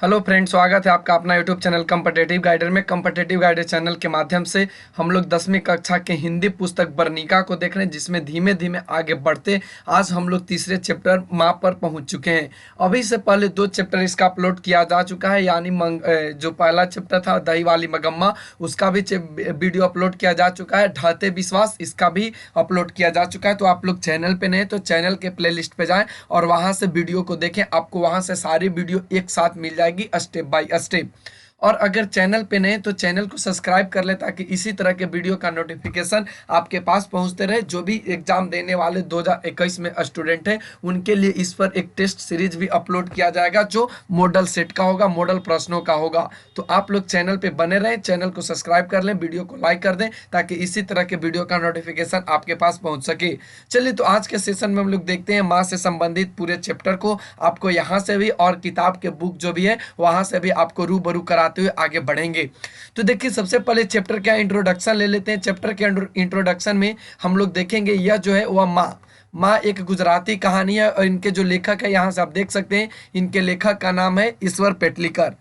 Hello friend, स्वागत है आपका अपना यूट्यूब चैनल कॉम्पिटिटिव गाइडर में। कॉम्पिटिटिव गाइडर चैनल के माध्यम से हम लोग 10वीं कक्षा के हिंदी पुस्तक बर्निका को देख रहे हैं, जिसमें धीमे धीमे आगे बढ़ते आज हम लोग तीसरे चैप्टर माँ पर पहुंच चुके हैं। अभी से पहले 2 चैप्टर इसका अपलोड किया जा चुका है, यानी जो पहला चैप्टर था दही वाली मगम्मा, उसका भी वीडियो अपलोड किया जा चुका है। ढाते विश्वास, इसका भी अपलोड किया जा चुका है। तो आप लोग चैनल पे नए तो चैनल के प्ले लिस्ट पे जाएँ और वहाँ से वीडियो को देखें। आपको वहाँ से सारी वीडियो एक साथ मिल जाएगी स्टेप बाय स्टेप। और अगर चैनल पे नए तो चैनल को सब्सक्राइब कर ले, ताकि इसी तरह के वीडियो का नोटिफिकेशन आपके पास पहुंचते रहे। जो भी एग्जाम देने वाले 2021 में स्टूडेंट हैं, उनके लिए इस पर एक टेस्ट सीरीज भी अपलोड किया जाएगा, जो मॉडल सेट का होगा, मॉडल प्रश्नों का होगा। तो आप लोग चैनल पे बने रहें, चैनल को सब्सक्राइब कर लें, वीडियो को लाइक कर दें, ताकि इसी तरह के वीडियो का नोटिफिकेशन आपके पास पहुंच सके। चलिए, तो आज के सेशन में हम लोग देखते हैं माँ से संबंधित पूरे चैप्टर को। आपको यहाँ से भी और किताब के बुक जो भी है वहाँ से भी आपको रूबरू कराते हुए आगे बढ़ेंगे। तो देखिए, सबसे पहले चैप्टर का इंट्रोडक्शन ले लेते हैं। चैप्टर के इंट्रोडक्शन में हम लोग देखेंगे यह जो है वह माँ एक गुजराती कहानी है, और इनके जो लेखक है यहाँ से आप देख सकते हैं, इनके लेखक का नाम है ईश्वर पेटलीकर।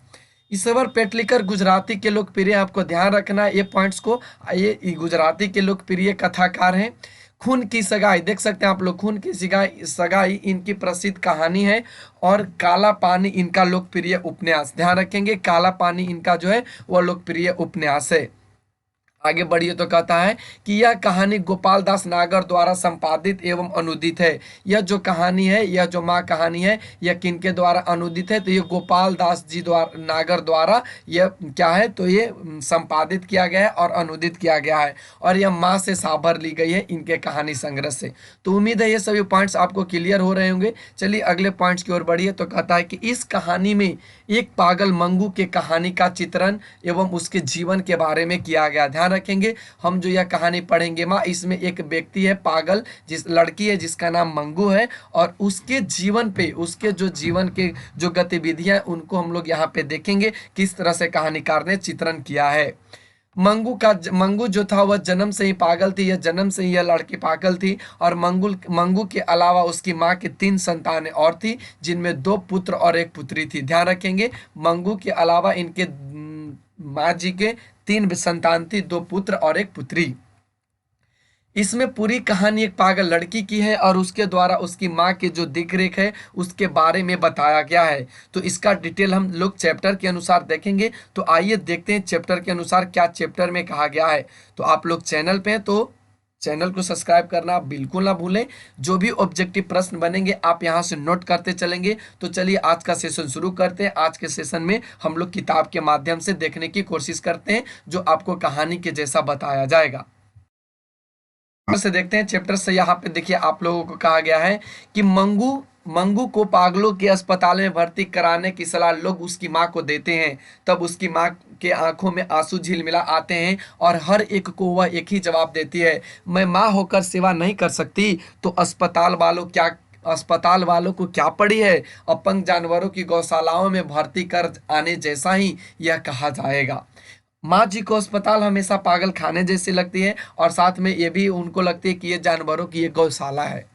ईश्वर पेटलीकर गुजराती के लोकप्रिय, आपको ध्यान रखना है ये पॉइंट्स को, ये गुजराती के लोकप्रिय कथाकार हैं। खून की सगाई देख सकते हैं आप लोग, खून की सगाई इनकी प्रसिद्ध कहानी है। और काला पानी इनका लोकप्रिय उपन्यास, ध्यान रखेंगे, काला पानी इनका जो है वह लोकप्रिय उपन्यास है। आगे बढ़िए तो कहता है कि यह कहानी गोपाल दास नागर द्वारा संपादित एवं अनुदित है। यह जो कहानी है, यह जो माँ कहानी है, यह किनके द्वारा अनुदित है? तो ये गोपाल दास जी द्वारा, नागर द्वारा यह क्या है, तो ये संपादित किया गया है और अनुदित किया गया है। और यह माँ से साभर ली गई है, इनके कहानी संग्रह से। तो उम्मीद है ये सभी पॉइंट्स आपको क्लियर हो रहे होंगे। चलिए अगले पॉइंट्स की ओर बढ़िए। तो कहता है कि इस कहानी में एक पागल मंगू के कहानी का चित्रण एवं उसके जीवन के बारे में किया गया। ध्यान रखेंगे, हम जो यह कहानी पढ़ेंगे माँ, इसमें एक व्यक्ति है पागल, जिस लड़की है जिसका नाम मंगू है, और उसके जीवन पे, उसके जो जीवन के जो गतिविधियां उनको हम लोग यहाँ पे देखेंगे, किस तरह से कहानीकार ने चित्रण किया है। मंगू जो था वह जन्म से ही पागल थी, यह जन्म से ही यह लड़की पागल थी। और मंगू के अलावा उसकी माँ की 3 संतानें और थी, जिनमें 2 पुत्र और 1 पुत्री थी। ध्यान रखेंगे, मंगू के अलावा इनके माँ जी के 3 संतान थी, 2 पुत्र और 1 पुत्री। इसमें पूरी कहानी एक पागल लड़की की है, और उसके द्वारा उसकी माँ की जो दिख रेख है उसके बारे में बताया गया है। तो इसका डिटेल हम लोग चैप्टर के अनुसार देखेंगे। तो आइए देखते हैं चैप्टर के अनुसार क्या चैप्टर में कहा गया है। तो आप लोग चैनल पे हैं तो चैनल को सब्सक्राइब करना आप बिल्कुल ना भूलें। जो भी ऑब्जेक्टिव प्रश्न बनेंगे आप यहाँ से नोट करते चलेंगे। तो चलिए आज का सेशन शुरू करते हैं। आज के सेशन में हम लोग किताब के माध्यम से देखने की कोशिश करते हैं, जो आपको कहानी के जैसा बताया जाएगा। से देखते हैं चैप्टर से। यहाँ पे देखिए, आप लोगों को कहा गया है कि मंगू को पागलों के अस्पताल में भर्ती कराने की सलाह लोग उसकी माँ को देते हैं। तब उसकी माँ के आंखों में आंसू झिलमिला आते हैं, और हर एक को वह एक ही जवाब देती है, मैं माँ होकर सेवा नहीं कर सकती तो अस्पताल वालों को क्या पड़ी है? अपंग जानवरों की गौशालाओं में भर्ती कर आने जैसा ही यह कहा जाएगा। माँ जी को अस्पताल हमेशा पागल खाने जैसी लगती है, और साथ में ये भी उनको लगती है कि ये जानवरों की एक गौशाला है।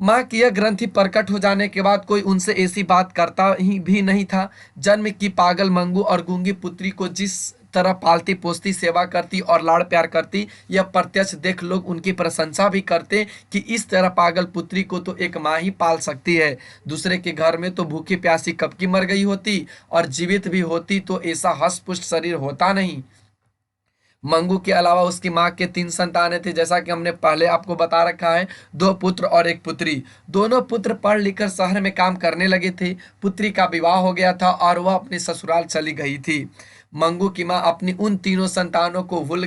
माँ की यह ग्रंथि प्रकट हो जाने के बाद कोई उनसे ऐसी बात करता ही भी नहीं था। जन्म की पागल मंगू और गूंगी पुत्री को जिस तरह पालती पोसती, सेवा करती और लाड़ प्यार करती, यह प्रत्यक्ष देख लोग उनकी प्रशंसा भी करते कि इस तरह पागल पुत्री को तो एक माँ ही पाल सकती है। दूसरे के घर में तो भूखी प्यासी कब की मर गई होती, और जीवित भी होती तो ऐसा हष्ट-पुष्ट शरीर होता नहीं। मंगू के अलावा उसकी माँ के 3 संतानें थी, जैसा कि हमने पहले आपको बता रखा है, 2 पुत्र और 1 पुत्री। दोनों पुत्र पढ़ लिख कर शहर में काम करने लगे थे। पुत्री का विवाह हो गया था और वह अपने ससुराल चली गई थी। मंगू की माँ अपनी उन तीनों संतानों को भूल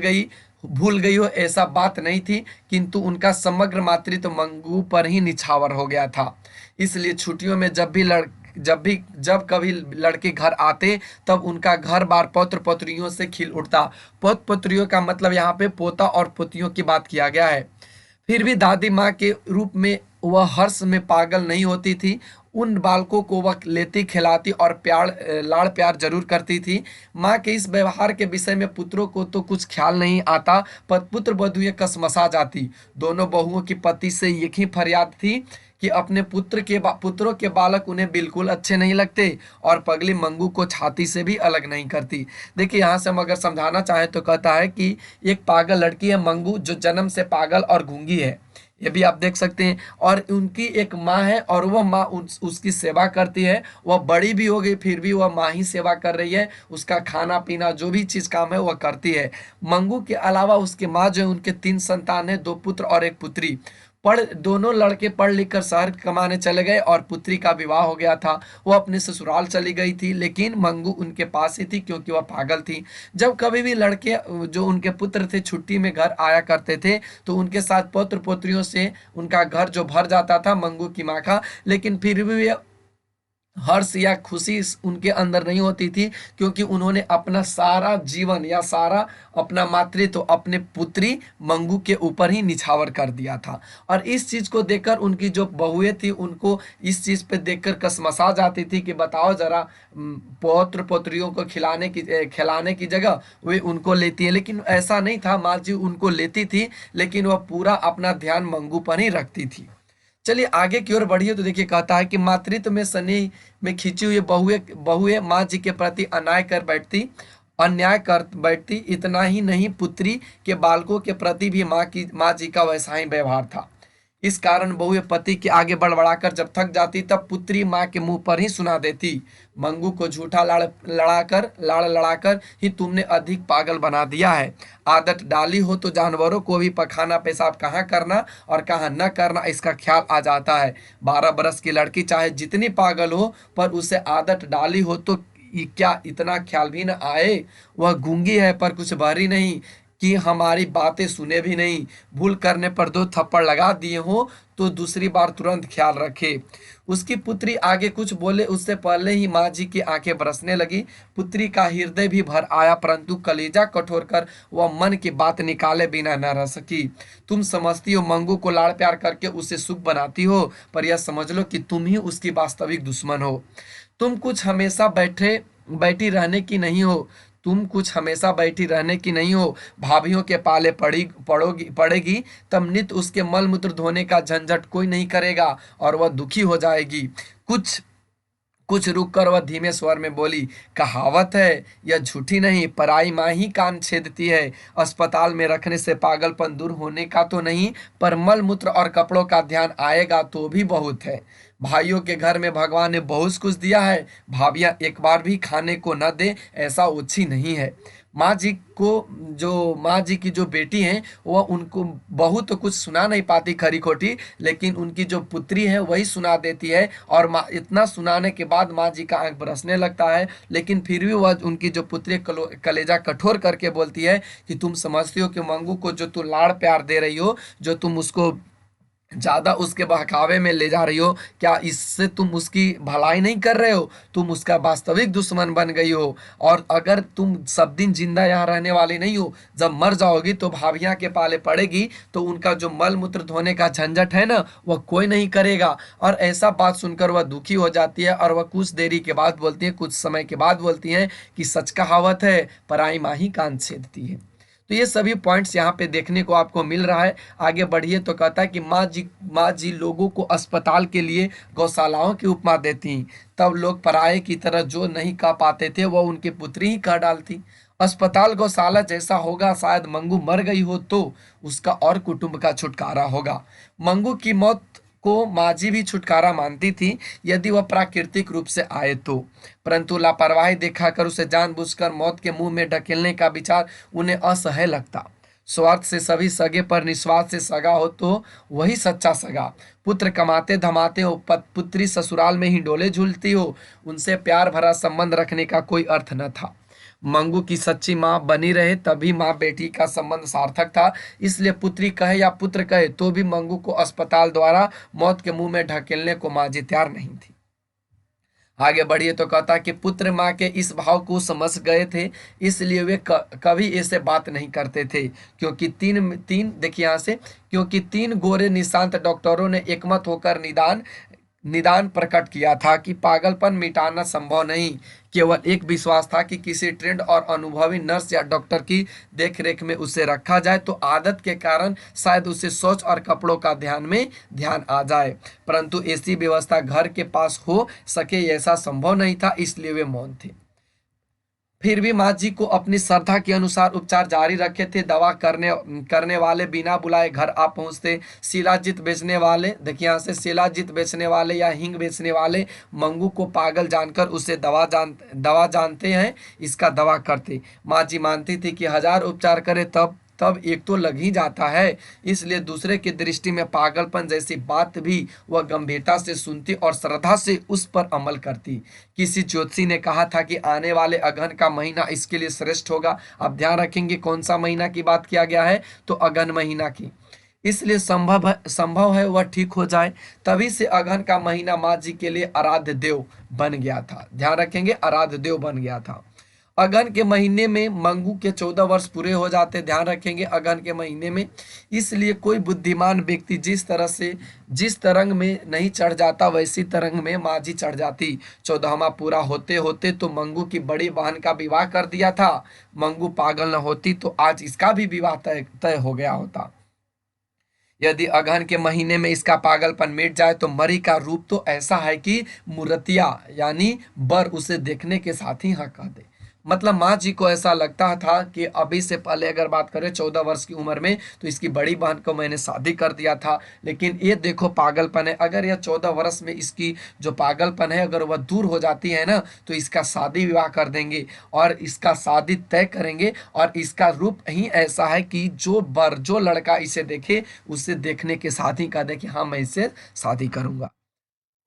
गई हो ऐसा बात नहीं थी, किंतु उनका समग्र मातृत्व मंगू पर ही निछावर हो गया था। इसलिए छुट्टियों में जब कभी लड़के घर आते, तब उनका घर बार पौत्र पौत्रियों से खिल उठता। पौत्र पौत्रियों का मतलब यहाँ पे पोता और पोतियों की बात किया गया है। फिर भी दादी माँ के रूप में वह हर्ष में पागल नहीं होती थी। उन बालकों को वह लेती, खिलाती और लाड़ प्यार जरूर करती थी। माँ के इस व्यवहार के विषय में पुत्रों को तो कुछ ख्याल नहीं आता, पर पुत्र वधुएं कसमसा जाती। दोनों बहुओं की पति से एक ही फरियाद थी कि अपने पुत्रों के बालक उन्हें बिल्कुल अच्छे नहीं लगते और पगली मंगू को छाती से भी अलग नहीं करती। देखिए यहाँ से हम अगर समझाना चाहें तो कहता है कि एक पागल लड़की है मंगू, जो जन्म से पागल और गूंगी है, ये भी आप देख सकते हैं। और उनकी एक माँ है और वह माँ उसकी सेवा करती है। वह बड़ी भी हो गई फिर भी वह माँ ही सेवा कर रही है, उसका खाना पीना जो भी चीज़ काम है वह करती है। मंगू के अलावा उसके माँ जो है, उनके 3 संतान है, 2 पुत्र और 1 पुत्री। दोनों लड़के पढ़ लिख कर शहर कमाने चले गए और पुत्री का विवाह हो गया था। वो अपने ससुराल चली गई थी, लेकिन मंगू उनके पास ही थी क्योंकि वह पागल थी। जब कभी भी लड़के जो उनके पुत्र थे छुट्टी में घर आया करते थे तो उनके साथ पौत्र पोत्रियों से उनका घर जो भर जाता था मंगू की माँ का, लेकिन फिर भी वे हर्ष या खुशी उनके अंदर नहीं होती थी, क्योंकि उन्होंने अपना सारा जीवन या सारा अपना मातृत्व अपने पुत्री मंगू के ऊपर ही निछावर कर दिया था। और इस चीज को देखकर उनकी जो बहुएं थी उनको इस चीज पे देखकर कसमसा जाती थी कि बताओ जरा, पौत्र पोत्रियों को खिलाने की जगह वे उनको लेती है। लेकिन ऐसा नहीं था, माँ जी उनको लेती थी लेकिन वह पूरा अपना ध्यान मंगू पर ही रखती थी। चलिए आगे की ओर बढ़िए तो देखिए कहता है कि मातृत्व में स्नेह में खिंची हुई बहुएं माँ जी के प्रति अन्याय कर बैठती। इतना ही नहीं, पुत्री के बालकों के प्रति भी माँ जी का वैसा ही व्यवहार था। इस कारण बहुएं पति के आगे बड़बड़ाकर जब थक जाती तब पुत्री माँ के मुंह पर ही सुना देती, मंगू को झूठा लाड़ लड़ाकर ही तुमने अधिक पागल बना दिया है। आदत डाली हो तो जानवरों को भी पखाना पेशाब कहाँ करना और कहाँ न करना इसका ख्याल आ जाता है। 12 बरस की लड़की चाहे जितनी पागल हो पर उसे आदत डाली हो तो क्या इतना ख्याल भी न आए। वह गूंगी है पर कुछ बहरी नहीं कि हमारी बातें सुने भी नहीं। भूल करने पर 2 थप्पड़ लगा दिए हो तो दूसरी बार तुरंत ख्याल रखे। उसकी पुत्री आगे कुछ बोले उससे पहले ही माँ जी की आंखें बरसने लगी। पुत्री का हृदय भी भर आया परंतु कलेजा कठोर कर वह मन की बात निकाले बिना न रह सकी। तुम समझती हो मंगू को लाड़ प्यार करके उसे सुख बनाती हो, पर यह समझ लो कि तुम ही उसकी वास्तविक दुश्मन हो। तुम कुछ हमेशा बैठी रहने की नहीं हो। तुम कुछ हमेशा बैठी रहने की नहीं हो। भाभीियों के पाले पड़ेगी तब नित उसके मल मूत्र धोने का झंझट कोई नहीं करेगा और वह दुखी हो जाएगी। कुछ कुछ रुक कर वह धीमे स्वर में बोली, कहावत है यह झूठी नहीं, पराई माँ ही कान छेदती है। अस्पताल में रखने से पागलपन दूर होने का तो नहीं, पर मल मूत्र और कपड़ों का ध्यान आएगा तो भी बहुत है। भाइयों के घर में भगवान ने बहुत कुछ दिया है, भाभियाँ एक बार भी खाने को न दे ऐसा ओछी नहीं है। माँ जी की जो बेटी हैं वह उनको बहुत कुछ सुना नहीं पाती खरी खोटी, लेकिन उनकी जो पुत्री है वही सुना देती है। और माँ इतना सुनाने के बाद माँ जी का आंख बरसने लगता है, लेकिन फिर भी वह उनकी जो पुत्री कलेजा कठोर करके बोलती है कि तुम समझती हो कि मंगू को जो तुम लाड़ प्यार दे रही हो, जो तुम उसको ज्यादा उसके बहकावे में ले जा रही हो, क्या इससे तुम उसकी भलाई नहीं कर रहे हो, तुम उसका वास्तविक दुश्मन बन गई हो। और अगर तुम सब दिन जिंदा यहाँ रहने वाली नहीं हो, जब मर जाओगी तो भाभियाँ के पाले पड़ेगी तो उनका जो मल मूत्र धोने का झंझट है ना वह कोई नहीं करेगा। और ऐसा बात सुनकर वह दुखी हो जाती है और वह कुछ देरी के बाद बोलती है, कुछ समय के बाद बोलती है कि सच कहावत है पराई माँ ही कान छेदती है। तो ये सभी पॉइंट्स यहाँ पे देखने को आपको मिल रहा है। आगे बढ़िए तो कहता है कि माँ जी लोगों को अस्पताल के लिए गौशालाओं की उपमा देती, तब लोग पराये की तरह जो नहीं कह पाते थे वह उनकी पुत्री ही कह डालती। अस्पताल गौशाला जैसा होगा, शायद मंगू मर गई हो तो उसका और कुटुंब का छुटकारा होगा। मंगू की मौत को माजी भी छुटकारा मानती थी यदि वह प्राकृतिक रूप से आए तो, परंतु लापरवाही दिखाकर उसे जानबूझकर मौत के मुंह में ढकेलने का विचार उन्हें असह्य लगता। स्वार्थ से सभी सगे पर निस्वार्थ से सगा हो तो वही सच्चा सगा। पुत्र कमाते धमाते हो, पुत्री ससुराल में ही डोले झूलती हो, उनसे प्यार भरा संबंध रखने का कोई अर्थ न था। मंगू की सच्ची माँ बनी रहे तभी माँ बेटी का संबंध सार्थक था। इसलिए पुत्री कहे या पुत्र कहे तो भी मंगू को अस्पताल द्वारा मौत के मुंह में ढकेलने को माँ जी तैयार नहीं थी। आगे बढ़िए तो कहता कि पुत्र माँ के इस भाव को समझ गए थे, इसलिए वे कभी ऐसे बात नहीं करते थे। क्योंकि देखिए यहाँ से, क्योंकि 3 गोरे निशांत डॉक्टरों ने एकमत होकर निदान निदान प्रकट किया था कि पागलपन मिटाना संभव नहीं, केवल एक विश्वास था कि किसी ट्रेंड और अनुभवी नर्स या डॉक्टर की देखरेख में उसे रखा जाए तो आदत के कारण शायद उसे शौच और कपड़ों का ध्यान आ जाए, परंतु ऐसी व्यवस्था घर के पास हो सके ऐसा संभव नहीं था, इसलिए वे मौन थे। फिर भी माँ जी को अपनी श्रद्धा के अनुसार उपचार जारी रखे थे। दवा करने करने वाले बिना बुलाए घर आ पहुंचते। शिलाजीत बेचने वाले, देखिए यहाँ से, शिलाजीत बेचने वाले या हींग बेचने वाले मंगू को पागल जानकर उसे दवा जानते हैं, इसका दवा करते। माँ जी मानती थी कि हजार उपचार करे तब तब एक तो लग ही जाता है, इसलिए दूसरे की दृष्टि में पागलपन जैसी बात भी वह गंभीरता से सुनती और श्रद्धा से उस पर अमल करती। किसी ज्योतिषी ने कहा था कि आने वाले अगहन का महीना इसके लिए श्रेष्ठ होगा। अब ध्यान रखेंगे कौन सा महीना की बात किया गया है, तो अगहन महीना की, इसलिए संभव है वह ठीक हो जाए। तभी से अगहन का महीना माँ जी के लिए आराध्य देव बन गया था। ध्यान रखेंगे, आराध्य देव बन गया था। अगहन के महीने में मंगू के 14 वर्ष पूरे हो जाते। ध्यान रखेंगे, अगहन के महीने में, इसलिए कोई बुद्धिमान व्यक्ति जिस तरंग में नहीं चढ़ जाता वैसी तरंग में माझी चढ़ जाती। 14वां पूरा होते होते तो मंगू की बड़ी बहन का विवाह कर दिया था। मंगू पागल न होती तो आज इसका भी विवाह तय हो गया होता। यदि अगहन के महीने में इसका पागलपन मिट जाए तो मरी का रूप तो ऐसा है कि मूर्तिया यानी बर उसे देखने के साथ ही हाँ कह दे। मतलब माँ जी को ऐसा लगता था कि अभी से पहले अगर बात करें 14 वर्ष की उम्र में, तो इसकी बड़ी बहन को मैंने शादी कर दिया था, लेकिन ये देखो पागलपन है। अगर यह 14 वर्ष में इसकी जो पागलपन है अगर वह दूर हो जाती है ना, तो इसका शादी विवाह कर देंगे और इसका शादी तय करेंगे। और इसका रूप ही ऐसा है कि जो लड़का इसे देखे उसे देखने के साथ ही कह दे कि हाँ मैं इससे शादी करूंगा।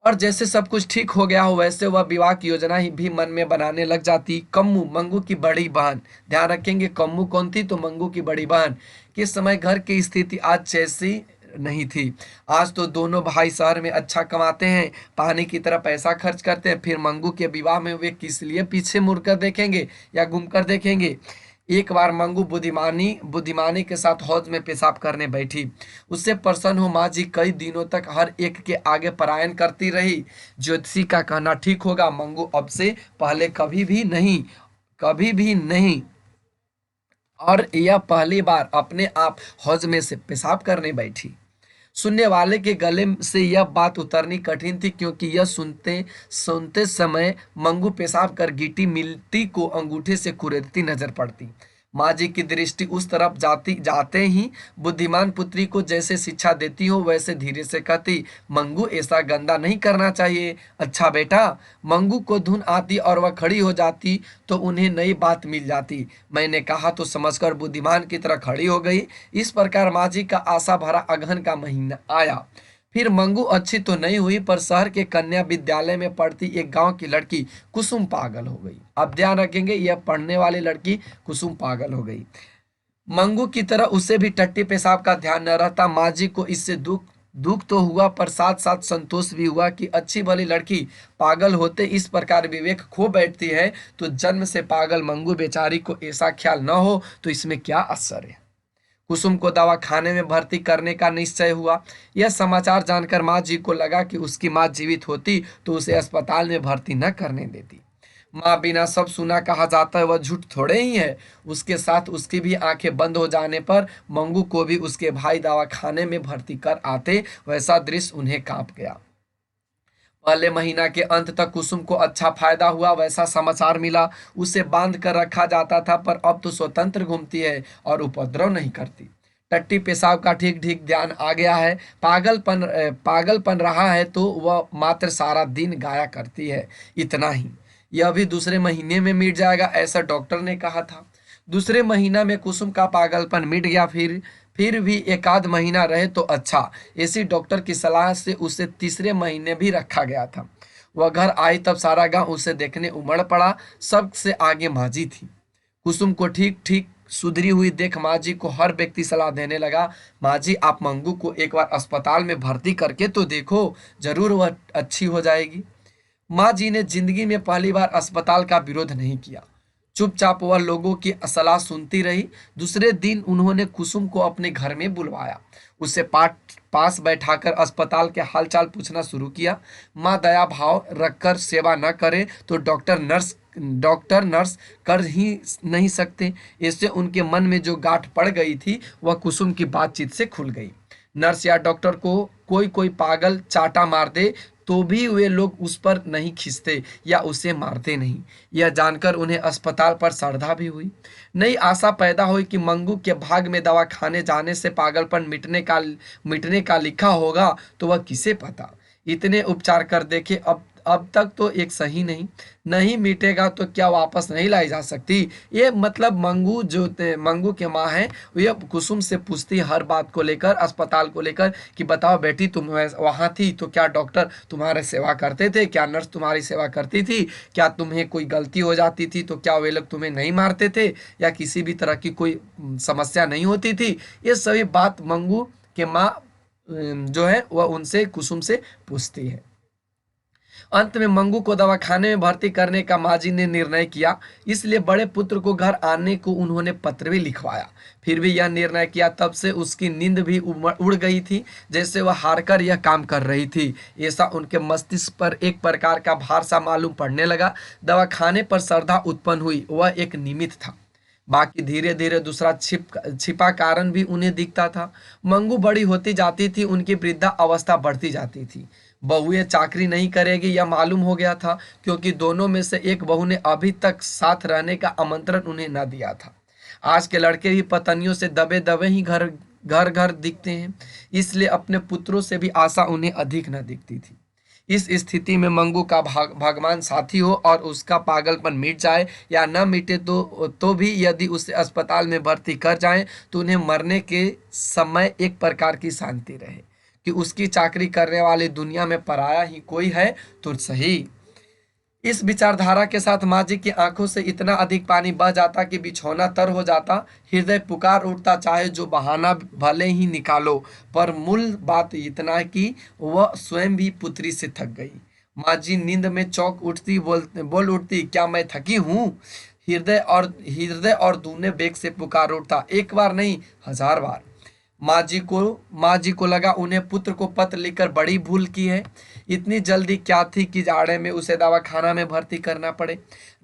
और जैसे सब कुछ ठीक हो गया हो वैसे वह विवाह की योजना ही भी मन में बनाने लग जाती। कम्मू, मंगू की बड़ी बहन, ध्यान रखेंगे कम्मू कौन थी, तो मंगू की बड़ी बहन। किस समय घर की स्थिति आज जैसी नहीं थी। आज तो दोनों भाई शहर में अच्छा कमाते हैं, पानी की तरह पैसा खर्च करते हैं, फिर मंगू के विवाह में वे किस लिए पीछे मुड़कर देखेंगे या घूमकर देखेंगे। एक बार मंगू बुद्धिमानी के साथ हौज में पेशाब करने बैठी। उससे प्रसन्न हो माँ जी कई दिनों तक हर एक के आगे पलायन करती रही। ज्योतिषी का कहना ठीक होगा, मंगू अब से पहले कभी भी नहीं और यह पहली बार अपने आप हौज में से पेशाब करने बैठी। सुनने वाले के गले से यह बात उतरनी कठिन थी, क्योंकि यह सुनते सुनते समय मंगू पेशाब कर गीटी मिट्टी को अंगूठे से कुरेदती नजर पड़ती। माँ जी की दृष्टि उस तरफ जाते ही बुद्धिमान पुत्री को जैसे शिक्षा देती हो वैसे धीरे से कहती, मंगू ऐसा गंदा नहीं करना चाहिए। अच्छा बेटा। मंगू को धुन आती और वह खड़ी हो जाती तो उन्हें नई बात मिल जाती। मैंने कहा तो समझकर बुद्धिमान की तरह खड़ी हो गई। इस प्रकार माँ जी का आशा भरा अगहन का महीना आया। फिर मंगू अच्छी तो नहीं हुई, पर शहर के कन्या विद्यालय में पढ़ती एक गांव की लड़की कुसुम पागल हो गई। अब ध्यान रखेंगे, यह पढ़ने वाली लड़की कुसुम पागल हो गई। मंगू की तरह उसे भी टट्टी पेशाब का ध्यान न रहता। माँ जी को इससे दुख तो हुआ, पर साथ साथ संतोष भी हुआ कि अच्छी भली लड़की पागल होते इस प्रकार विवेक खो बैठती है, तो जन्म से पागल मंगू बेचारी को ऐसा ख्याल न हो तो इसमें क्या असर है। कुसुम को दवा खाने में भर्ती करने का निश्चय हुआ। यह समाचार जानकर माँ जी को लगा कि उसकी माँ जीवित होती तो उसे अस्पताल में भर्ती न करने देती। माँ बिना सब सुना कहा जाता है वह झूठ थोड़े ही है। उसके साथ उसकी भी आंखें बंद हो जाने पर मंगू को भी उसके भाई दवा खाने में भर्ती कर आते। वैसा दृश्य उन्हें कांप गया। पहले महीना के अंत तक कुसुम को अच्छा फायदा हुआ, वैसा समाचार मिला। उसे बांध कर रखा जाता था, पर अब तो स्वतंत्र घूमती है और उपद्रव नहीं करती। टट्टी पेशाब का ठीक ठीक ध्यान आ गया है। पागलपन रहा है तो वह मात्र सारा दिन गाया करती है, इतना ही। यह भी दूसरे महीने में मिट जाएगा, ऐसा डॉक्टर ने कहा था। दूसरे महीना में कुसुम का पागलपन मिट गया। फिर भी एक आध महीना रहे तो अच्छा। इसी डॉक्टर की सलाह से उसे तीसरे महीने भी रखा गया था। वह घर आई तब सारा गांव उसे देखने उमड़ पड़ा। सबसे आगे माँ जी थी। कुसुम को ठीक ठीक सुधरी हुई देख माँ जी को हर व्यक्ति सलाह देने लगा, माँ जी आप मंगू को एक बार अस्पताल में भर्ती करके तो देखो, जरूर वह अच्छी हो जाएगी। माँ जी ने जिंदगी में पहली बार अस्पताल का विरोध नहीं किया। चुपचाप वह लोगों की सलाह सुनती रही। दूसरे दिन उन्होंने कुसुम को अपने घर में बुलवाया। उसे पास बैठाकर अस्पताल के हालचाल पूछना शुरू किया। माँ दया भाव रखकर सेवा न करे तो डॉक्टर नर्स कर ही नहीं सकते। इससे उनके मन में जो गांठ पड़ गई थी वह कुसुम की बातचीत से खुल गई। नर्स या डॉक्टर को कोई कोई पागल चाटा मार दे तो भी वे लोग उस पर नहीं खींचते या उसे मारते नहीं। यह जानकर उन्हें अस्पताल पर श्रद्धा भी हुई। नई आशा पैदा हुई कि मंगू के भाग में दवा खाने जाने से पागलपन मिटने का लिखा होगा तो वह किसे पता। इतने उपचार कर देखे, अब तक तो एक सही नहीं मिटेगा तो क्या वापस नहीं लाई जा सकती। ये मतलब मंगू के माँ है, ये कुसुम से पूछती हर बात को लेकर, अस्पताल को लेकर कि बताओ बेटी तुम वहाँ थी तो क्या डॉक्टर तुम्हारे सेवा करते थे, क्या नर्स तुम्हारी सेवा करती थी, क्या तुम्हें कोई गलती हो जाती थी तो क्या वे लोग तुम्हें नहीं मारते थे, या किसी भी तरह की कोई समस्या नहीं होती थी। ये सभी बात मंगू के माँ जो है वह उनसे कुसुम से पूछती है। अंत में मंगू को दवाखाने में भर्ती करने का माजी ने निर्णय किया, इसलिए बड़े पुत्र को घर आने को उन्होंने पत्र भी लिखवाया। फिर भी यह निर्णय किया, तब से उसकी नींद भी उड़ गई थी, जैसे वह हारकर यह काम कर रही थी। ऐसा उनके मस्तिष्क पर एक प्रकार का भार सा मालूम पड़ने लगा। दवाखाने पर श्रद्धा उत्पन्न हुई, वह एक निमित्त था, बाकी धीरे धीरे दूसरा छिपा कारण भी उन्हें दिखता था। मंगू बड़ी होती जाती थी, उनकी वृद्धा अवस्था बढ़ती जाती थी। बहुएं चाकरी नहीं करेगी यह मालूम हो गया था, क्योंकि दोनों में से एक बहू ने अभी तक साथ रहने का आमंत्रण उन्हें न दिया था। आज के लड़के भी पत्नियों से दबे दबे ही घर घर घर दिखते हैं, इसलिए अपने पुत्रों से भी आशा उन्हें अधिक न दिखती थी। इस स्थिति में मंगू का भगवान साथी हो और उसका पागलपन मिट जाए या न मिटे तो भी यदि उसे अस्पताल में भर्ती कर जाएं तो उन्हें मरने के समय एक प्रकार की शांति रहे कि उसकी चाकरी करने वाली दुनिया में पराया ही कोई है तो सही। इस विचारधारा के साथ माँ जी की आंखों से इतना अधिक पानी बह जाता कि बिछौना तर हो जाता, हृदय पुकार उठता, चाहे जो बहाना भले ही निकालो, पर मूल बात इतना कि वह स्वयं भी पुत्री से थक गई। माँ जी नींद में चौंक उठती, बोल उठती, क्या मैं थकी हूँ? हृदय और दूने बेग से पुकार उठता, एक बार नहीं 1000 बार। माँ जी को लगा उन्हें पुत्र को पत्र लिखकर बड़ी भूल की है। इतनी जल्दी क्या थी कि जाड़े में उसे दवाखाना में भर्ती करना पड़े।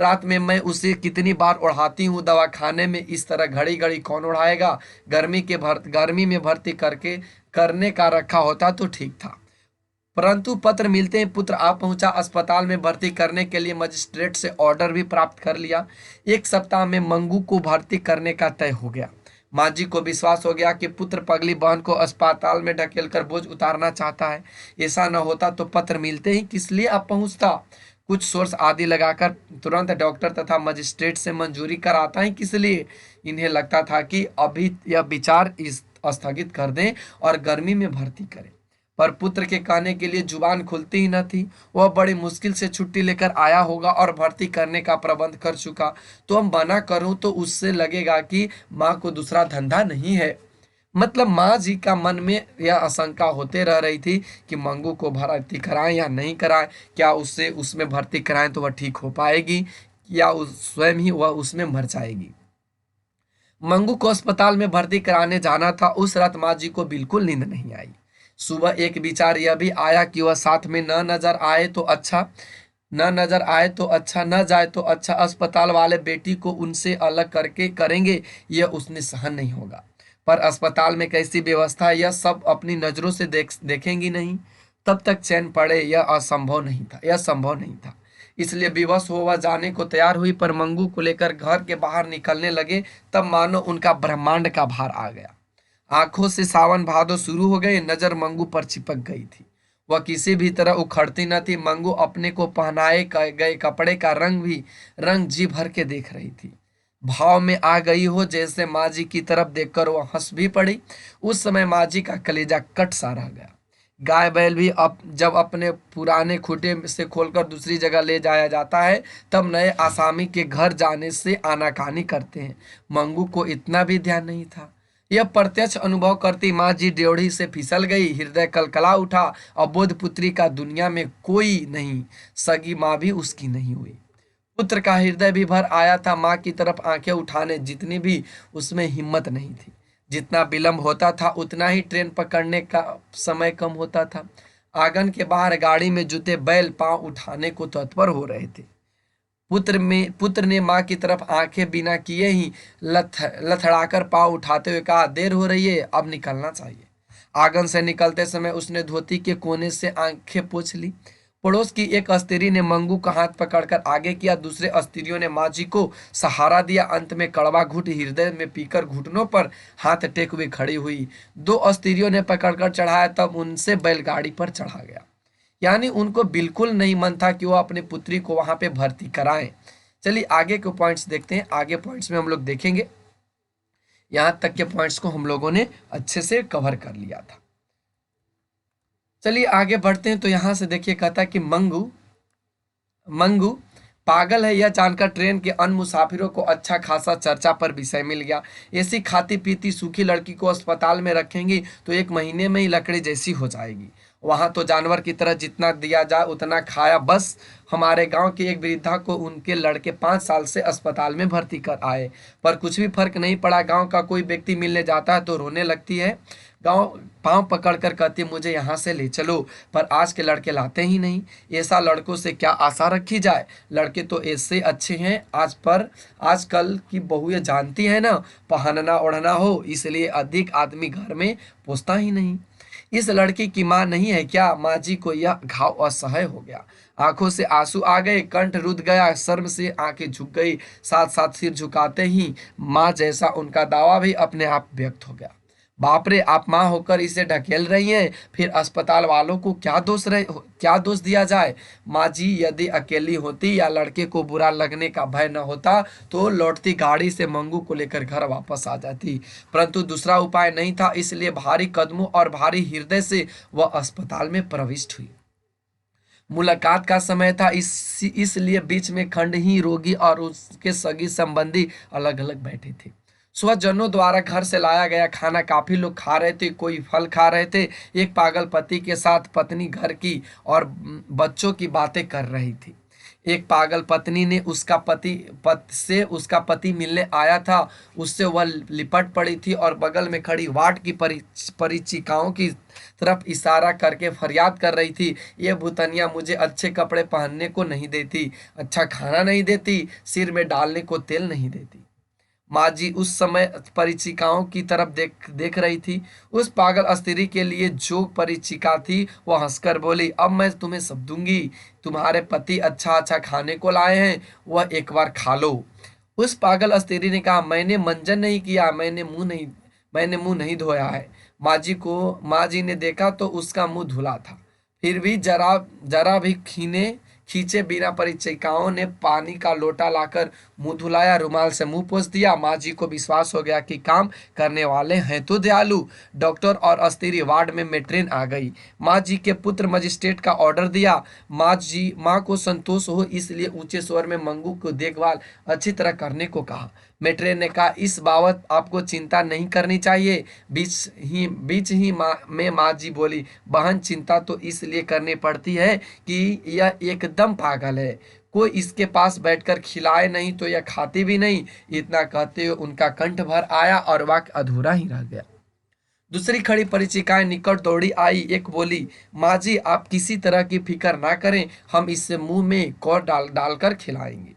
रात में मैं उसे कितनी बार उड़ाती हूँ, दवाखाने में इस तरह घड़ी घड़ी कौन उड़ाएगा। गर्मी में भर्ती करने का रखा होता तो ठीक था, परंतु पत्र मिलते ही पुत्र आ पहुंचा। अस्पताल में भर्ती करने के लिए मजिस्ट्रेट से ऑर्डर भी प्राप्त कर लिया। 1 सप्ताह में मंगू को भर्ती करने का तय हो गया। माँ जी को विश्वास हो गया कि पुत्र पगली बहन को अस्पताल में ढकेलकर बोझ उतारना चाहता है। ऐसा न होता तो पत्र मिलते ही किस लिए अब पहुंचता। कुछ सोर्स आदि लगाकर तुरंत डॉक्टर तथा मजिस्ट्रेट से मंजूरी कराता ही किस लिए। इन्हें लगता था कि अभी यह विचार स्थगित कर दें और गर्मी में भर्ती करें, पर पुत्र के कहने के लिए जुबान खुलती ही न थी। वह बड़ी मुश्किल से छुट्टी लेकर आया होगा और भर्ती करने का प्रबंध कर चुका, तो हम मना करूं तो उससे लगेगा कि माँ को दूसरा धंधा नहीं है। मतलब माँ जी का मन में यह आशंका होते रह रही थी कि मंगू को भर्ती कराएं या नहीं कराएं, क्या उससे उसमें भर्ती कराएं तो वह ठीक हो पाएगी या स्वयं ही वह उसमें मर जाएगी। मंगू को अस्पताल में भर्ती कराने जाना था। उस रात माँ जी को बिल्कुल नींद नहीं आई। सुबह एक विचार यह भी आया कि वह साथ में न नजर आए तो अच्छा, न जाए तो अच्छा। अस्पताल वाले बेटी को उनसे अलग करके करेंगे, यह उसने सहन नहीं होगा। पर अस्पताल में कैसी व्यवस्था है यह सब अपनी नजरों से देखेंगी नहीं, तब तक चैन पड़े यह संभव नहीं था। इसलिए विवश हो वह जाने को तैयार हुई, पर मंगू को लेकर घर के बाहर निकलने लगे तब मानो उनका ब्रह्मांड का भार आ गया। आंखों से सावन भादो शुरू हो गए। नजर मंगू पर चिपक गई थी, वह किसी भी तरह उखड़ती न थी। मंगू अपने को पहनाए गए कपड़े का रंग जी भर के देख रही थी। भाव में आ गई हो जैसे माँ जी की तरफ देखकर वह हंस भी पड़ी। उस समय माँ जी का कलेजा कट सा रह गया। गाय बैल भी जब अपने पुराने खूंटे से खोलकर दूसरी जगह ले जाया जाता है तब नए आसामी के घर जाने से आनाकानी करते हैं। मंगू को इतना भी ध्यान नहीं था। यह प्रत्यक्ष अनुभव करती माँ जी ड्योढ़ी से फिसल गई। हृदय कलकला उठा। अबोध पुत्री का दुनिया में कोई नहीं, सगी माँ भी उसकी नहीं हुई। पुत्र का हृदय भी भर आया था। माँ की तरफ आंखें उठाने जितनी भी उसमें हिम्मत नहीं थी। जितना विलंब होता था उतना ही ट्रेन पकड़ने का समय कम होता था। आंगन के बाहर गाड़ी में जुते बैल पांव उठाने को तत्पर हो रहे थे। पुत्र ने माँ की तरफ आंखें बिना किए ही लथड़ाकर पाँव उठाते हुए कहा, देर हो रही है, अब निकलना चाहिए। आंगन से निकलते समय उसने धोती के कोने से आंखें पोंछ ली। पड़ोस की एक स्त्री ने मंगू का हाथ पकड़कर आगे किया, दूसरे स्त्रियों ने माँ जी को सहारा दिया। अंत में कड़वा घूंट हृदय में पीकर घुटनों पर हाथ टेक हुए खड़ी हुई। दो स्त्रियों ने पकड़कर चढ़ाया, तब उनसे बैलगाड़ी पर चढ़ा गया। यानी उनको बिल्कुल नहीं मन था कि वो अपनी पुत्री को वहां पे भर्ती कराएं। चलिए आगे के पॉइंट्स देखते हैं। आगे पॉइंट्स में हम लोग देखेंगे, यहाँ तक के पॉइंट्स को हम लोगों ने अच्छे से कवर कर लिया था। चलिए आगे बढ़ते हैं। तो यहाँ से देखिए, कहता है कि मंगू मंगू पागल है, यह जानकर ट्रेन के अन्य मुसाफिरों को अच्छा खासा चर्चा पर विषय मिल गया। ऐसी खाती पीती सूखी लड़की को अस्पताल में रखेंगी तो 1 महीने में ही लकड़ी जैसी हो जाएगी। वहां तो जानवर की तरह जितना दिया जाए उतना खाया। बस हमारे गांव की एक वृद्धा को उनके लड़के 5 साल से अस्पताल में भर्ती कर आए, पर कुछ भी फर्क नहीं पड़ा। गांव का कोई व्यक्ति मिलने जाता है तो रोने लगती है। गांव पांव पकड़कर कहती है, मुझे यहाँ से ले चलो, पर आज के लड़के लाते ही नहीं। ऐसा लड़कों से क्या आशा रखी जाए? लड़के तो ऐसे अच्छे हैं आजकल की बहुएं जानती है ना, पहनना ओढ़ना हो, इसलिए अधिक आदमी घर में पोसता ही नहीं। इस लड़की की माँ नहीं है क्या? माँ जी को यह घाव असह्य हो गया। आंखों से आंसू आ गए, कंठ रुध गया, शर्म से आंखें झुक गई। साथ साथ सिर झुकाते ही माँ जैसा उनका दावा भी अपने आप व्यक्त हो गया। बाप रे, आप माँ होकर इसे ढकेल रही हैं, फिर अस्पताल वालों को क्या दोष दिया जाए? माँ जी यदि अकेली होती या लड़के को बुरा लगने का भय न होता तो लौटती गाड़ी से मंगू को लेकर घर वापस आ जाती, परंतु दूसरा उपाय नहीं था। इसलिए भारी कदमों और भारी हृदय से वह अस्पताल में प्रविष्ट हुई। मुलाकात का समय था, इसलिए बीच में खंड ही रोगी और उसके सगी संबंधी अलग अलग बैठे थे। स्वजनों द्वारा घर से लाया गया खाना काफी लोग खा रहे थे, कोई फल खा रहे थे। एक पागल पति के साथ पत्नी घर की और बच्चों की बातें कर रही थी। एक पागल पत्नी ने उसका पति मिलने आया था, उससे वह लिपट पड़ी थी और बगल में खड़ी वार्ड की परिचिकाओं की तरफ इशारा करके फरियाद कर रही थी, ये भूतनिया मुझे अच्छे कपड़े पहनने को नहीं देती, अच्छा खाना नहीं देती, सिर में डालने को तेल नहीं देती। माँ जी उस समय परिचिकाओं की तरफ देख देख रही थी। उस पागल स्त्री के लिए जो परिचिका थी वह हंसकर बोली, अब मैं तुम्हें सब दूंगी। तुम्हारे पति अच्छा अच्छा खाने को लाए हैं, वह एक बार खा लो। उस पागल स्त्री ने कहा, मैंने मंजन नहीं किया, मैंने मुंह नहीं धोया है। माँ जी ने देखा तो उसका मुंह धुला था, फिर भी जरा जरा भी खींचे बिना परिचिकाओं ने पानी का लोटा लाकर मुंह धुलाया, रुमाल से मुंह पोंछ दिया। माँ जी को विश्वास हो गया कि काम करने वाले हैं तो दयालु। डॉक्टर और स्त्री वार्ड में मेट्रेन आ गई। माँ जी के पुत्र मजिस्ट्रेट का ऑर्डर दिया। माँ को संतोष हो इसलिए ऊंचे स्वर में मंगू को देखभाल अच्छी तरह करने को कहा। मेट्रेन ने कहा, इस बाबत आपको चिंता नहीं करनी चाहिए। बीच ही माँ जी बोली, बहन चिंता तो इसलिए करनी पड़ती है कि यह एकदम पागल है, कोई इसके पास बैठकर खिलाए नहीं तो यह खाती भी नहीं। इतना कहते हुए उनका कंठ भर आया और वाक्य अधूरा ही रह गया। दूसरी खड़ी परिचिकाएं निकट दौड़ी आई। एक बोली, माँ जी आप किसी तरह की फिक्र ना करें, हम इससे मुंह में कौर डालकर खिलाएंगे।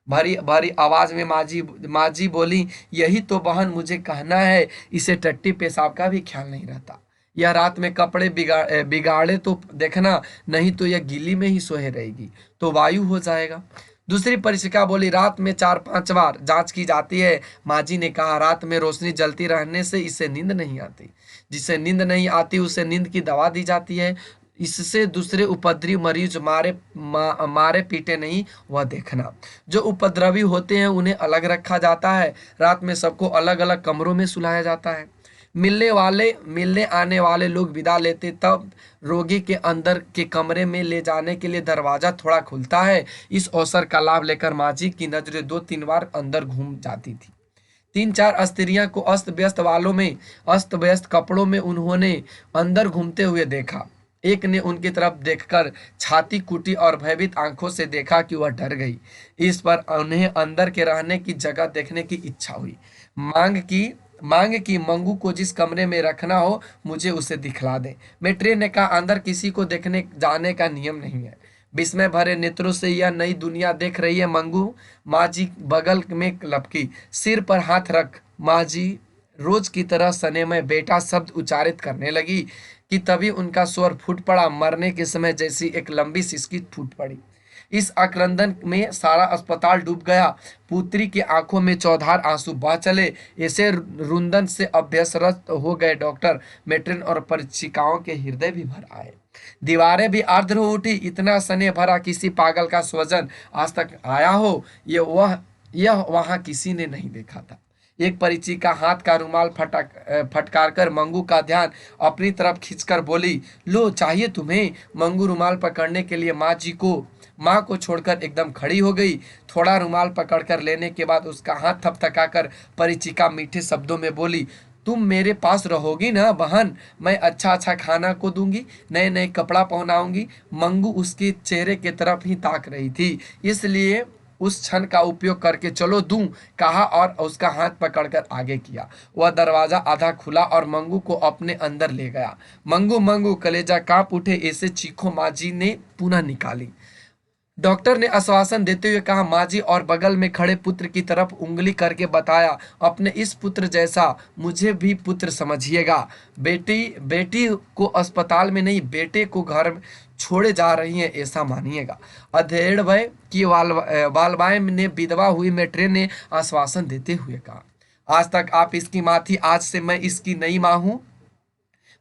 भारी भारी आवाज में माँ जी बोली, यही तो बहन मुझे कहना है, इसे टट्टी पेशाब का भी ख्याल नहीं रहता। यह रात में कपड़े बिगाड़े तो देखना, नहीं तो यह गीली में ही सोए रहेगी तो वायु हो जाएगा। दूसरी परिचिका बोली, रात में 4-5 बार जांच की जाती है। माँ जी ने कहा, रात में रोशनी जलती रहने से इसे नींद नहीं आती, जिसे नींद नहीं आती उसे नींद की दवा दी जाती है। इससे दूसरे उपद्रवी मरीज मारे पीटे नहीं, वह देखना। जो उपद्रवी होते हैं उन्हें अलग रखा जाता है। रात में सबको अलग अलग कमरों में सुलाया जाता है। मिलने आने वाले लोग विदा लेते तब रोगी के अंदर के कमरे में ले जाने के लिए दरवाजा थोड़ा खुलता है। इस अवसर का लाभ लेकर माँ जी की नजरें 2-3 बार अंदर घूम जाती थी। 3-4 स्त्रियां को अस्त व्यस्त कपड़ों में उन्होंने अंदर घूमते हुए देखा। एक ने उनकी तरफ देखकर छाती कूटी और भयभीत आंखों से देखा कि वह डर गई। इस पर उन्हें अंदर के रहने की जगह देखने की इच्छा हुई। मांग कि मंगू को जिस कमरे में रखना हो मुझे उसे दिखला दे। मेट्रेन ने कहा, अंदर किसी को देखने जाने का नियम नहीं है। विस्मय भरे नेत्रों से यह नई दुनिया देख रही है मंगू। माँ जी बगल में लपकी, सिर पर हाथ रख माँ जी रोज की तरह सने में बेटा शब्द उच्चारित करने लगी कि तभी उनका स्वर फूट पड़ा, मरने के समय जैसी एक लंबी सिसकी फूट पड़ी। इस आक्रंदन में सारा अस्पताल डूब गया। पुत्री की आंखों में चौधार आंसू बह चले। ऐसे रुंदन से अभ्यसरत हो गए डॉक्टर, मेट्रिन और परिचिकाओं के हृदय भी भर आए। दीवारें भी आर्द्र हो उठी। इतना स्नेह भरा किसी पागल का स्वजन आज तक आया हो, यह वहां किसी ने नहीं देखा था। एक परिचिका हाथ का रुमाल फटकार कर मंगू का ध्यान अपनी तरफ खींचकर बोली, लो चाहिए तुम्हें। मंगू रुमाल पकड़ने के लिए माँ को छोड़कर एकदम खड़ी हो गई। थोड़ा रुमाल पकड़कर लेने के बाद उसका हाथ थपथकाकर परिचिका मीठे शब्दों में बोली, तुम मेरे पास रहोगी ना बहन? मैं अच्छा अच्छा खाना को दूंगी, नए नए कपड़ा पहनाऊंगी। मंगू उसके चेहरे की तरफ ही ताक रही थी, इसलिए उस क्षण का उपयोग करके चलो दूं कहा और उसका हाथ पकड़कर आगे किया। वह दरवाजा आधा खुला और मंगू को अपने अंदर ले गया। मंगू मंगू कलेजा कांप उठे, ऐसे चीखों माँ जी ने पुनः निकाली। डॉक्टर ने आश्वासन देते हुए कहा, माँ जी, और बगल में खड़े पुत्र की तरफ उंगली करके बताया, अपने इस पुत्र जैसा मुझे भी पुत्र समझिएगा। बेटी बेटी को अस्पताल में नहीं, बेटे को घर में छोड़े जा रही हैं ऐसा मानिएगा। अधेड़ भय की वालबाएं ने विधवा हुई मेट्रेन ने आश्वासन देते हुए कहा, आज तक आप इसकी माँ थी, आज से मैं इसकी नई माँ हूँ।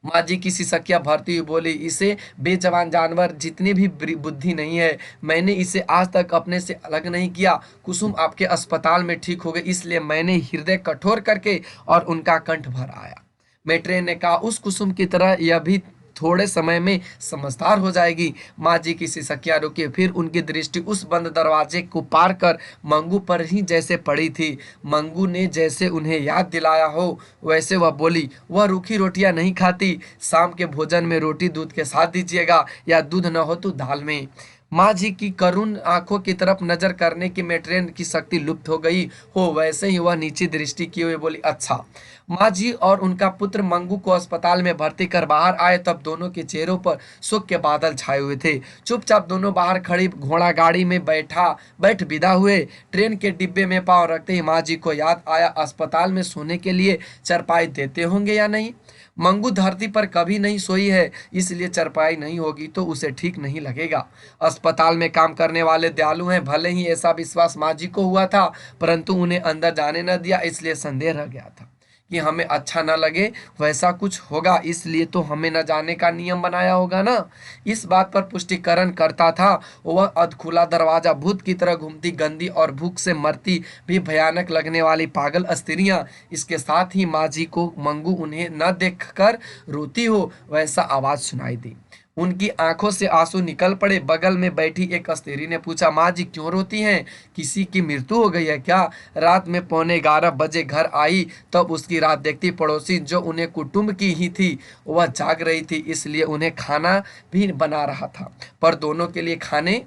माँ जी की सिसकिया भरती हुई बोली, इसे बेजवान जानवर जितनी भी बुद्धि नहीं है, मैंने इसे आज तक अपने से अलग नहीं किया। कुसुम आपके अस्पताल में ठीक हो गई, इसलिए मैंने हृदय कठोर करके और उनका कंठ भर आया। मेट्रेन ने कहा, उस कुसुम की तरह यह भी थोड़े समय में समझदार हो जाएगी। माँ जी की सिसकिया रुकी, फिर उनकी दृष्टि उस बंद दरवाजे को पार कर मंगू पर ही जैसे पड़ी थी। मंगू ने जैसे उन्हें याद दिलाया हो वैसे वह बोली, वह रूखी रोटियां नहीं खाती, शाम के भोजन में रोटी दूध के साथ दीजिएगा, या दूध न हो तो दाल में। माँ जी की करुण आंखों की तरफ नजर करने की मेट्रेन की शक्ति लुप्त हो गई हो वैसे ही वह नीचे दृष्टि किए हुए बोली, अच्छा। माँ जी और उनका पुत्र मंगू को अस्पताल में भर्ती कर बाहर आए तब दोनों के चेहरों पर सुख के बादल छाए हुए थे। चुपचाप दोनों बाहर खड़ी घोड़ा गाड़ी में बैठ विदा हुए। ट्रेन के डिब्बे में पांव रखते ही माँ जी को याद आया, अस्पताल में सोने के लिए चरपाई देते होंगे या नहीं। मंगू धरती पर कभी नहीं सोई है, इसलिए चरपाई नहीं होगी तो उसे ठीक नहीं लगेगा। अस्पताल में काम करने वाले दयालु हैं, भले ही ऐसा विश्वास माँ जी को हुआ था, परंतु उन्हें अंदर जाने न दिया, इसलिए संदेह रह गया था कि हमें अच्छा न लगे वैसा कुछ होगा, इसलिए तो हमें न जाने का नियम बनाया होगा ना। इस बात पर पुष्टिकरण करता था वह अधखुला दरवाजा, भूत की तरह घूमती गंदी और भूख से मरती भी भयानक लगने वाली पागल स्त्रियां। इसके साथ ही माँ जी को मंगू उन्हें न देखकर रोती हो वैसा आवाज सुनाई दी। उनकी आंखों से आंसू निकल पड़े। बगल में बैठी एक स्त्री ने पूछा, माँ जी क्यों रोती हैं? किसी की मृत्यु हो गई है क्या? रात में 11:15 घर आई, तब उसकी रात देखती पड़ोसी जो उन्हें कुटुंब की ही थी वह जाग रही थी, इसलिए उन्हें खाना भी बना रहा था। पर दोनों के लिए खाने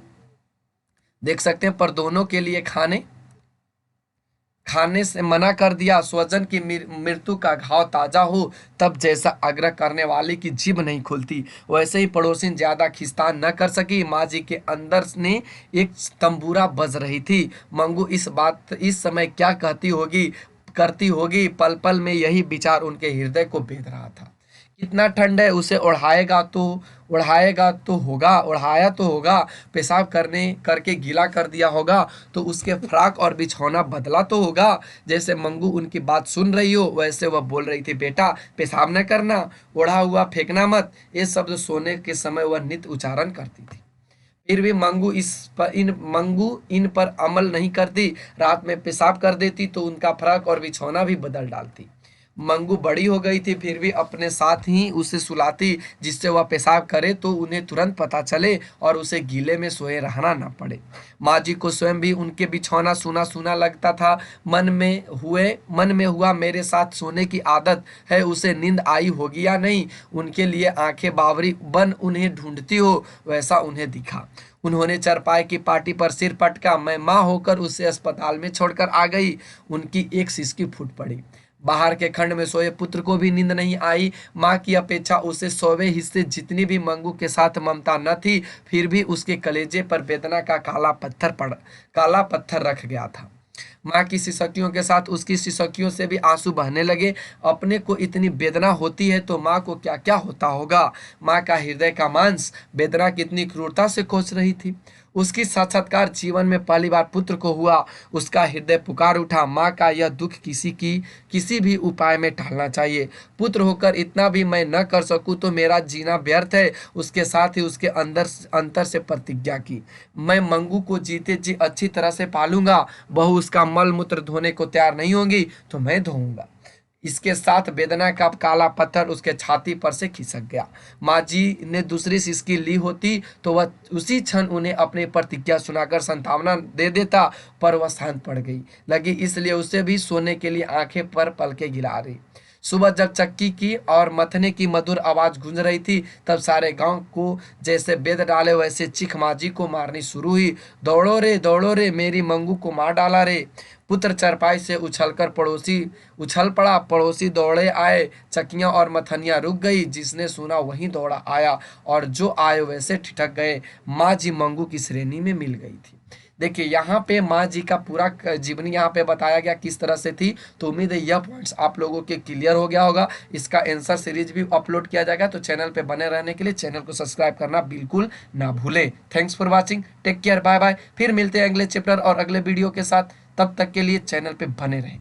देख सकते हैं, पर दोनों के लिए खाने से मना कर दिया। स्वजन की मृत्यु का घाव ताजा हो तब जैसा आग्रह करने वाले की जीभ नहीं खुलती, वैसे ही पड़ोसिन ज्यादा खिस्तान न कर सकी। माँ जी के अंदर ने एक तंबूरा बज रही थी। मंगू इस समय क्या करती होगी, पल पल में यही विचार उनके हृदय को भेद रहा था। कितना ठंड है, उसे ओढ़ाया तो होगा, पेशाब करने करके गीला कर दिया होगा तो उसके फ्राक और बिछौना बदला तो होगा। जैसे मंगू उनकी बात सुन रही हो वैसे वह बोल रही थी, बेटा पेशाब न करना, ओढ़ा हुआ फेंकना मत। ये शब्द सोने के समय वह नित्य उच्चारण करती थी। फिर भी मंगू इन पर अमल नहीं करती। रात में पेशाब कर देती तो उनका फ्रॉक और बिछौना भी बदल डालती। मंगू बड़ी हो गई थी, फिर भी अपने साथ ही उसे सुलाती, जिससे वह पेशाब करे तो उन्हें तुरंत पता चले और उसे गीले में सोए रहना न पड़े। माँ जी को स्वयं भी उनके बिछौना सूना सूना लगता था। मन में हुआ मेरे साथ सोने की आदत है, उसे नींद आई होगी या नहीं। उनके लिए आंखें बावरी बन उन्हें ढूंढती हो वैसा उन्हें दिखा। उन्होंने चरपाई की पार्टी पर सिर पटका। मैं माँ होकर उसे अस्पताल में छोड़कर आ गई। उनकी एक सिसकी फूट पड़ी। बाहर के खंड में सोए पुत्र को भी नींद नहीं आई। माँ की अपेक्षा उसे 100वें हिस्से जितनी भी मंगू के साथ ममता न थी, फिर भी उसके कलेजे पर वेदना का काला पत्थर रख गया था। माँ की सिसकियों के साथ उसकी सिसकियों से भी आंसू बहने लगे। अपने को इतनी वेदना होती है तो माँ को क्या क्या होता होगा। माँ का हृदय का मांस वेदना कितनी क्रूरता से कोस रही थी। उसकी साक्षात्कार जीवन में पहली बार पुत्र को हुआ। उसका हृदय पुकार उठा, माँ का यह दुख किसी भी उपाय में टालना चाहिए। पुत्र होकर इतना भी मैं न कर सकूं तो मेरा जीना व्यर्थ है। उसके साथ ही उसके अंतर से प्रतिज्ञा की, मैं मंगू को जीते जी अच्छी तरह से पालूंगा। बहू उसका मल मूत्र धोने को तैयार नहीं होंगी तो मैं धोऊंगा। इसके साथ वेदना का काला पत्थर उसके छाती पर से खिसक गया। माँ जी ने दूसरी सिसकी ली होती तो वह उसी क्षण उन्हें अपनी प्रतिज्ञा सुनाकर संतावना दे देता, पर वह शांत पड़ गई लगी, इसलिए उसे भी सोने के लिए आंखें पर पलके गिरा रही। सुबह जब चक्की की और मथने की मधुर आवाज गूंज रही थी, तब सारे गांव को जैसे बेद डाले वैसे चीख माँ जी को मारनी शुरू हुई। दौड़ो रे, मेरी मंगू को मार डाला रे। पुत्र चरपाई से उछल पड़ा, पड़ोसी दौड़े आए। चक्कियां और मथनियां रुक गई, जिसने सुना वहीं दौड़ा आया, और जो आए वैसे ठिठक गए। माँ जी मंगू की श्रेणी में मिल गई थी। देखिए यहाँ पे माँ जी का पूरा जीवनी यहाँ पे बताया गया किस तरह से थी। तो उम्मीद है यह पॉइंट्स आप लोगों के क्लियर हो गया होगा। इसका आंसर सीरीज भी अपलोड किया जाएगा, तो चैनल पे बने रहने के लिए चैनल को सब्सक्राइब करना बिल्कुल ना भूलें। Thanks for watching, take care, bye bye. फिर मिलते हैं अगले चैप्टर और अगले वीडियो के साथ। तब तक के लिए चैनल पे बने रहें।